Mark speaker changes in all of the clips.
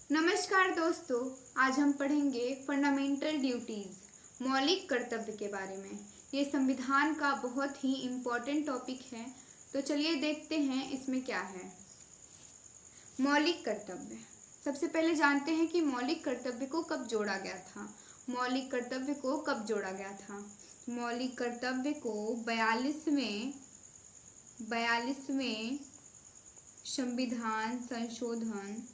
Speaker 1: नमस्कार दोस्तों, आज हम पढ़ेंगे फंडामेंटल ड्यूटीज़ मौलिक कर्तव्य के बारे में। ये संविधान का बहुत ही इम्पोर्टेंट टॉपिक है। तो चलिए देखते हैं इसमें क्या है। मौलिक कर्तव्य, सबसे पहले जानते हैं कि मौलिक कर्तव्य को कब जोड़ा गया था। मौलिक कर्तव्य को कब जोड़ा गया था? मौलिक कर्तव्य को 42वें संविधान संशोधन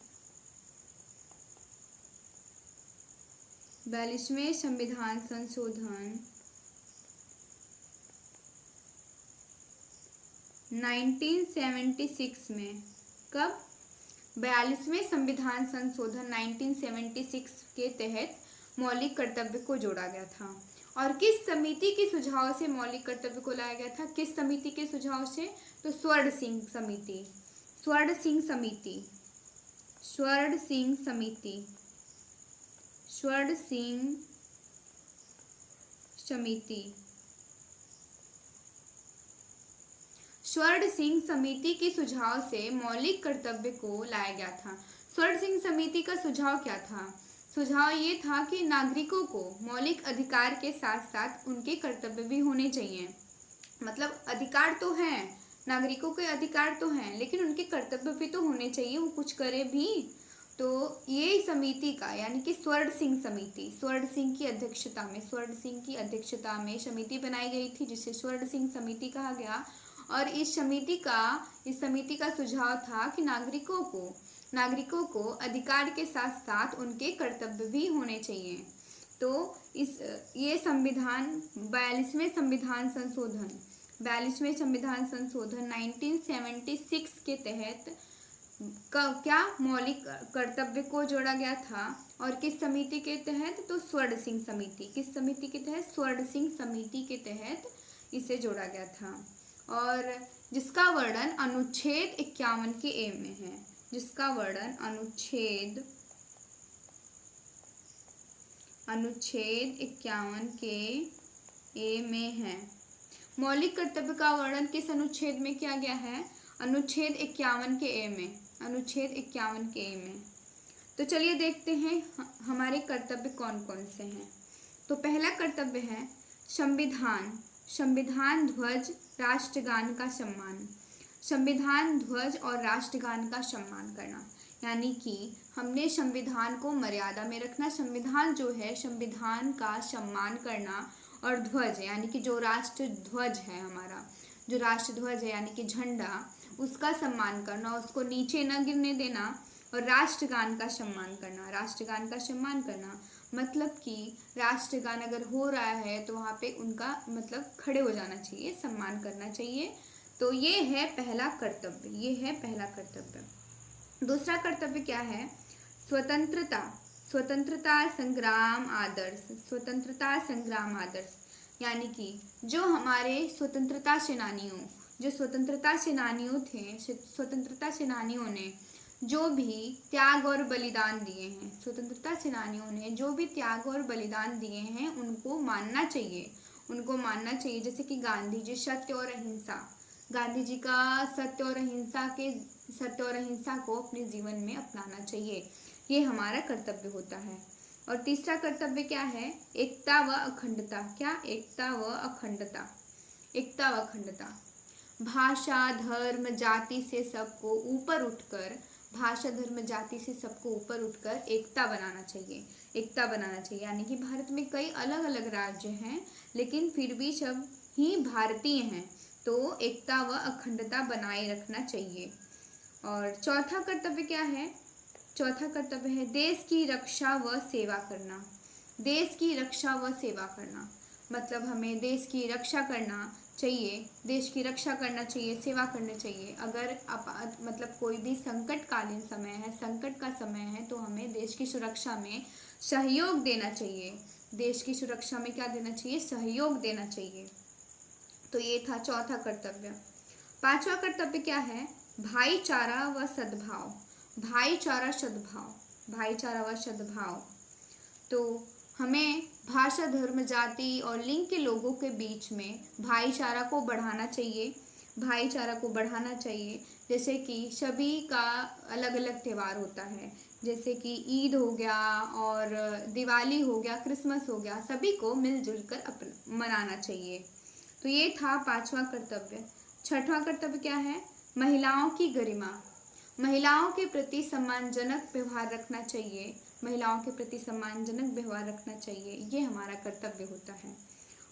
Speaker 1: 42वें संविधान संशोधन 1976 में, कब? 42वें संविधान संशोधन 1976 के तहत मौलिक कर्तव्य को जोड़ा गया था। और किस समिति के सुझाव से मौलिक कर्तव्य को लाया गया था? किस समिति के सुझाव से? तो स्वर्ण सिंह समिति, स्वर्ण सिंह समिति, स्वर्ण सिंह समिति, स्वर्ण सिंह समिति, स्वर्ण सिंह समिति के सुझाव से मौलिक कर्तव्य को लाया गया था। स्वर्ण सिंह समिति का सुझाव क्या था? सुझाव ये था कि नागरिकों को मौलिक अधिकार के साथ साथ उनके कर्तव्य भी होने चाहिए। मतलब अधिकार तो हैं, नागरिकों के अधिकार तो हैं, लेकिन उनके कर्तव्य भी तो होने चाहिए, वो कुछ करे भी। तो ये समिति का, यानी कि स्वर्ण सिंह समिति, स्वर्ण सिंह की अध्यक्षता में समिति बनाई गई थी, जिसे स्वर्ण सिंह समिति कहा गया। और इस समिति का सुझाव था कि नागरिकों को अधिकार के साथ साथ उनके कर्तव्य भी होने चाहिए। तो ये संविधान 42वें संविधान संशोधन 1976 के तहत क्या मौलिक कर्तव्य को जोड़ा गया था। और किस समिति के तहत? तो स्वर्ण सिंह समिति। किस समिति के तहत? स्वर्ण सिंह समिति के तहत इसे जोड़ा गया था। और जिसका वर्णन अनुच्छेद 51 के ए में है, जिसका वर्णन अनुच्छेद 51 के ए में है। मौलिक कर्तव्य का वर्णन किस अनुच्छेद में किया गया है? अनुच्छेद 51 के ए में, अनुच्छेद 51 के ए में। तो चलिए देखते हैं हमारे कर्तव्य कौन कौन से हैं। तो पहला कर्तव्य है संविधान ध्वज राष्ट्रगान का सम्मान। संविधान ध्वज और राष्ट्रगान का सम्मान करना, यानी कि हमने संविधान को मर्यादा में रखना। संविधान जो है, संविधान का सम्मान करना। और ध्वज, यानी कि जो राष्ट्र ध्वज है हमारा, जो राष्ट्र ध्वज है यानी कि झंडा, उसका सम्मान करना, उसको नीचे न गिरने देना। और राष्ट्रगान का सम्मान करना, राष्ट्रगान का सम्मान करना मतलब कि राष्ट्रगान अगर हो रहा है तो वहाँ पे उनका मतलब खड़े हो जाना चाहिए, सम्मान करना चाहिए। तो ये है पहला कर्तव्य, ये है पहला कर्तव्य। दूसरा कर्तव्य क्या है? स्वतंत्रता संग्राम आदर्श, स्वतंत्रता संग्राम आदर्श, यानी कि जो हमारे स्वतंत्रता सेनानियों ने जो भी त्याग और बलिदान दिए हैं, स्वतंत्रता सेनानियों ने जो भी त्याग और बलिदान दिए हैं, उनको मानना चाहिए। जैसे कि गांधी जी का सत्य और अहिंसा को अपने जीवन में अपनाना चाहिए। ये हमारा कर्तव्य होता है। और तीसरा कर्तव्य क्या है? एकता व अखंडता। क्या? एकता व अखंडता, एकता व अखंडता। भाषा धर्म जाति से सबको ऊपर उठकर एकता बनाना चाहिए, यानी कि भारत में कई अलग अलग राज्य हैं, लेकिन फिर भी सब ही भारतीय हैं, तो एकता व अखंडता बनाए रखना चाहिए। और चौथा कर्तव्य क्या है? चौथा कर्तव्य है देश की रक्षा व सेवा करना। देश की रक्षा व सेवा करना मतलब हमें देश की रक्षा करना चाहिए, सेवा करनी चाहिए। अगर मतलब कोई भी संकटकालीन समय है, संकट का समय है, तो हमें देश की सुरक्षा में सहयोग देना चाहिए। देश की सुरक्षा में क्या देना चाहिए? सहयोग देना चाहिए। तो ये था चौथा कर्तव्य। पांचवा कर्तव्य क्या है? भाईचारा व सद्भाव। तो हमें भाषा धर्म जाति और लिंग के लोगों के बीच में भाईचारा को बढ़ाना चाहिए। जैसे कि सभी का अलग अलग त्यौहार होता है, जैसे कि ईद हो गया और दिवाली हो गया, क्रिसमस हो गया, सभी को मिलजुल कर मनाना चाहिए। तो ये था पांचवा कर्तव्य। छठवां कर्तव्य क्या है? महिलाओं की गरिमा। महिलाओं के प्रति सम्मानजनक व्यवहार रखना चाहिए। महिलाओं के प्रति सम्मानजनक व्यवहार रखना चाहिए, ये हमारा कर्तव्य होता है।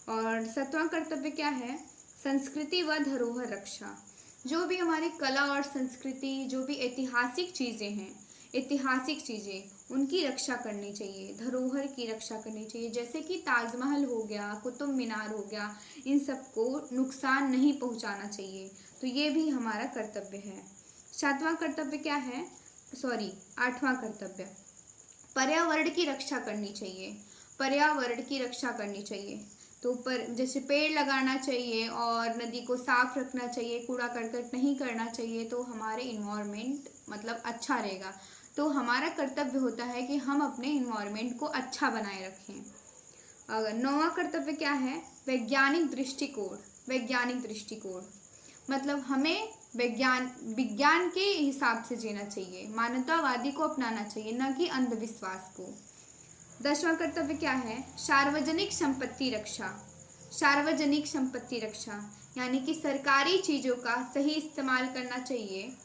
Speaker 1: और सातवां कर्तव्य क्या है? संस्कृति व धरोहर रक्षा। जो भी हमारी कला और संस्कृति, जो भी ऐतिहासिक चीज़ें हैं, ऐतिहासिक चीज़ें, उनकी रक्षा करनी चाहिए, धरोहर की रक्षा करनी चाहिए। जैसे कि ताजमहल हो गया, कुतुब मीनार हो गया, इन सबको नुकसान नहीं पहुंचाना चाहिए। तो ये भी हमारा कर्तव्य है। सातवां कर्तव्य क्या है? आठवां कर्तव्य, पर्यावरण की रक्षा करनी चाहिए। पर्यावरण की रक्षा करनी चाहिए। तो जैसे पेड़ लगाना चाहिए और नदी को साफ रखना चाहिए, कूड़ा करकट नहीं करना चाहिए, तो हमारे इन्वायरमेंट मतलब अच्छा रहेगा। तो हमारा कर्तव्य होता है कि हम अपने इन्वायरमेंट को अच्छा बनाए रखें। अगर नौवां कर्तव्य क्या है? वैज्ञानिक दृष्टिकोण। वैज्ञानिक दृष्टिकोण मतलब हमें विज्ञान के हिसाब से जीना चाहिए, मानवतावादी को अपनाना चाहिए, न कि अंधविश्वास को। 10वां कर्तव्य क्या है? सार्वजनिक संपत्ति रक्षा। सार्वजनिक संपत्ति रक्षा यानी कि सरकारी चीज़ों का सही इस्तेमाल करना चाहिए।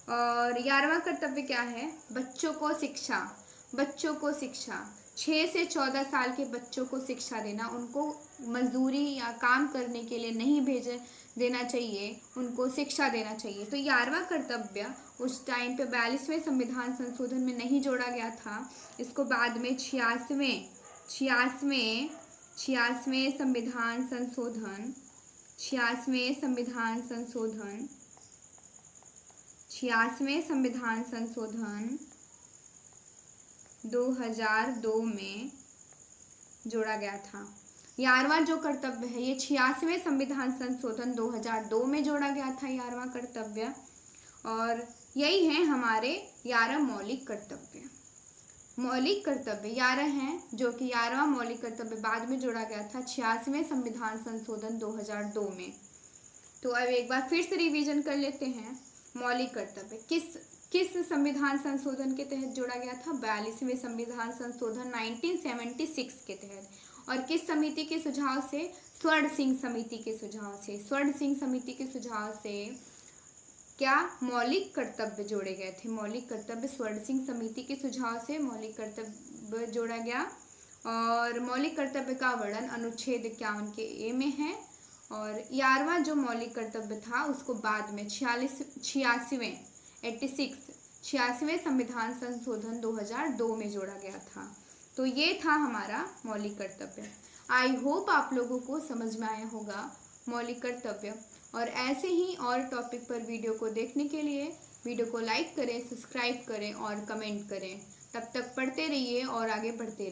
Speaker 1: और 11वां कर्तव्य क्या है? बच्चों को शिक्षा। बच्चों को शिक्षा, 6 से 14 साल के बच्चों को शिक्षा देना, उनको मजदूरी या काम करने के लिए नहीं देना चाहिए, उनको शिक्षा देना चाहिए। तो 11वां कर्तव्य उस टाइम पे 42वें संविधान संशोधन में नहीं जोड़ा गया था। इसको बाद में 86वें संविधान संशोधन 2002 में जोड़ा गया था। 11वां जो कर्तव्य है, ये 86वें संविधान संशोधन 2002 में जोड़ा गया था, 11वां कर्तव्य। और यही है हमारे 11 मौलिक कर्तव्य। मौलिक कर्तव्य 11 हैं, जो कि 11वां मौलिक कर्तव्य बाद में जोड़ा गया था 86वें संविधान संशोधन 2002 में। तो अब एक बार फिर से रिवीजन कर लेते हैं। मौलिक कर्तव्य किस संविधान संशोधन के तहत जोड़ा गया था? 42वें संविधान संशोधन 1976 के तहत। और किस समिति के सुझाव से? स्वर्ण सिंह समिति के सुझाव से। स्वर्ण सिंह समिति के सुझाव से क्या मौलिक कर्तव्य जोड़े गए थे? मौलिक कर्तव्य स्वर्ण सिंह समिति के सुझाव से मौलिक कर्तव्य जोड़ा गया। और मौलिक कर्तव्य का वर्णन अनुच्छेद 51 के ए में है। और 11वां जो मौलिक कर्तव्य था उसको बाद में 86वें संविधान संशोधन 2002 में जोड़ा गया था। तो ये था हमारा मौलिक कर्तव्य। आई होप आप लोगों को समझ में आया होगा मौलिक कर्तव्य। और ऐसे ही और टॉपिक पर वीडियो को देखने के लिए वीडियो को लाइक करें, सब्सक्राइब करें और कमेंट करें। तब तक पढ़ते रहिए और आगे बढ़ते रहिए।